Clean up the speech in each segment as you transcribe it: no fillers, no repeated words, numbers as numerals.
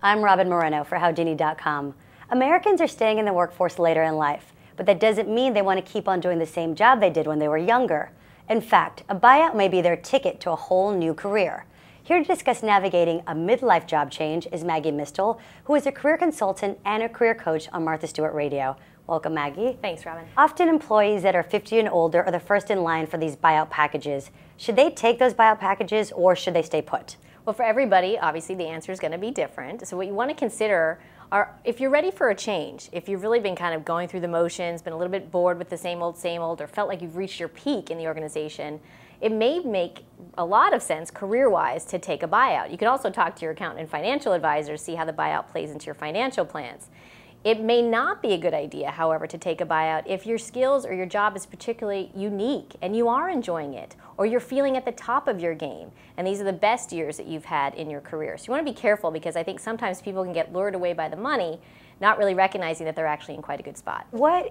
I'm Robin Moreno for Howdini.com. Americans are staying in the workforce later in life, but that doesn't mean they want to keep on doing the same job they did when they were younger. In fact, a buyout may be their ticket to a whole new career. Here to discuss navigating a midlife job change is Maggie Mistal, who is a career consultant and a career coach on Martha Stewart Radio. Welcome, Maggie. Thanks, Robin. Often employees that are 50 and older are the first in line for these buyout packages. Should they take those buyout packages or should they stay put? Well, for everybody, obviously the answer is going to be different. So what you want to consider are, if you're ready for a change, if you've really been kind of going through the motions, been a little bit bored with the same old, or felt like you've reached your peak in the organization, it may make a lot of sense career-wise to take a buyout. You could also talk to your accountant and financial advisor, see how the buyout plays into your financial plans. It may not be a good idea, however, to take a buyout if your skills or your job is particularly unique and you are enjoying it, or you're feeling at the top of your game, and these are the best years that you've had in your career. So you want to be careful, because I think sometimes people can get lured away by the money, not really recognizing that they're actually in quite a good spot. How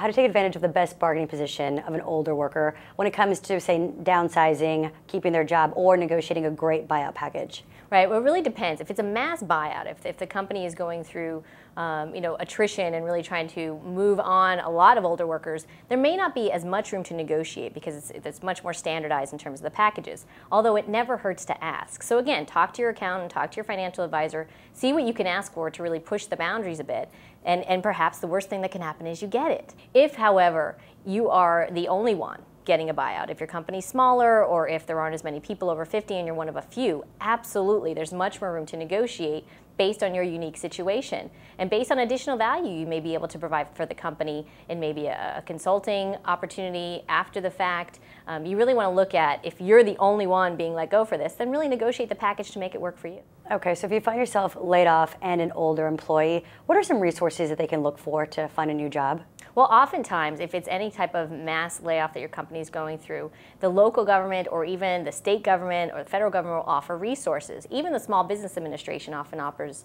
to take advantage of the best bargaining position of an older worker when it comes to, say, downsizing, keeping their job, or negotiating a great buyout package? Right, well, it really depends. If it's a mass buyout, if the company is going through attrition and really trying to move on a lot of older workers, there may not be as much room to negotiate because it's much more standardized in terms of the packages, although it never hurts to ask. So again, talk to your accountant, talk to your financial advisor, see what you can ask for to really push the boundaries a bit, and perhaps the worst thing that can happen is you get it. If, however, you are the only one getting a buyout, if your company's smaller or if there aren't as many people over 50 and you're one of a few, absolutely, there's much more room to negotiate based on your unique situation. And based on additional value you may be able to provide for the company in maybe a consulting opportunity after the fact. You really want to look at, if you're the only one being let go for this, then really negotiate the package to make it work for you. Okay, so if you find yourself laid off and an older employee, what are some resources that they can look for to find a new job? Well, oftentimes, if it's any type of mass layoff that your company is going through, the local government or even the state government or the federal government will offer resources. Even the Small Business Administration often offers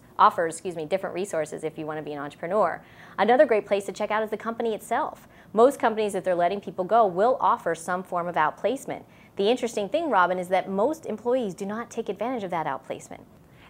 different resources if you want to be an entrepreneur. Another great place to check out is the company itself. Most companies, if they're letting people go, will offer some form of outplacement. The interesting thing, Robin, is that most employees do not take advantage of that outplacement.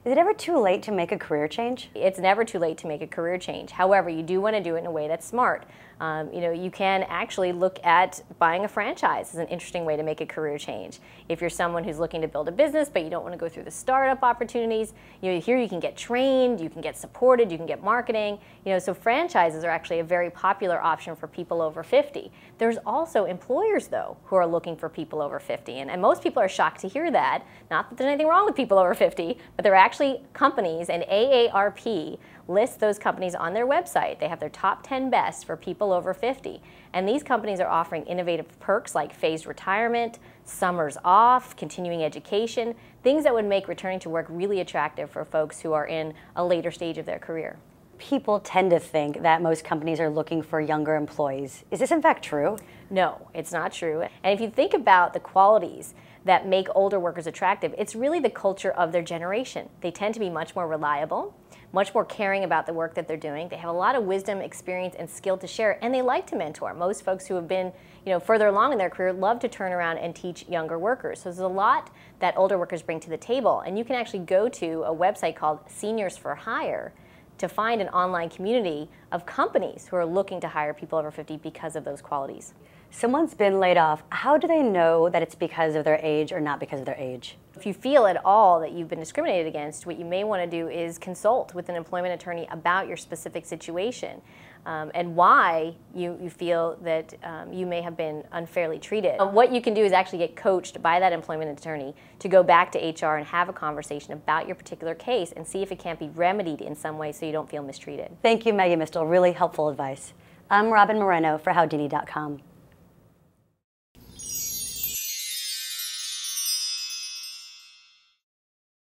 Is it ever too late to make a career change? It's never too late to make a career change. However, you do want to do it in a way that's smart. You can actually look at buying a franchise as an interesting way to make a career change. If you're someone who's looking to build a business but you don't want to go through the startup opportunities, here you can get trained, you can get supported, you can get marketing. So franchises are actually a very popular option for people over 50. There's also employers, though, who are looking for people over 50, and most people are shocked to hear that. Not that there's anything wrong with people over 50, but there are actually companies, and AARP lists those companies on their website. They have their top 10 best for people over 50. And these companies are offering innovative perks like phased retirement, summers off, continuing education, things that would make returning to work really attractive for folks who are in a later stage of their career. People tend to think that most companies are looking for younger employees. Is this in fact true? No, it's not true. And if you think about the qualities that make older workers attractive, it's really the culture of their generation. They tend to be much more reliable, much more caring about the work that they're doing. They have a lot of wisdom, experience, and skill to share, and they like to mentor. Most folks who have been further along in their career love to turn around and teach younger workers. So there's a lot that older workers bring to the table, and you can actually go to a website called Seniors for Hire to find an online community of companies who are looking to hire people over 50 because of those qualities. Someone's been laid off. How do they know that it's because of their age or not because of their age? If you feel at all that you've been discriminated against, what you may want to do is consult with an employment attorney about your specific situation and why you feel that you may have been unfairly treated. What you can do is actually get coached by that employment attorney to go back to HR and have a conversation about your particular case and see if it can't be remedied in some way so you don't feel mistreated. Thank you, Maggie Mistal. Really helpful advice. I'm Robin Moreno for Howdini.com.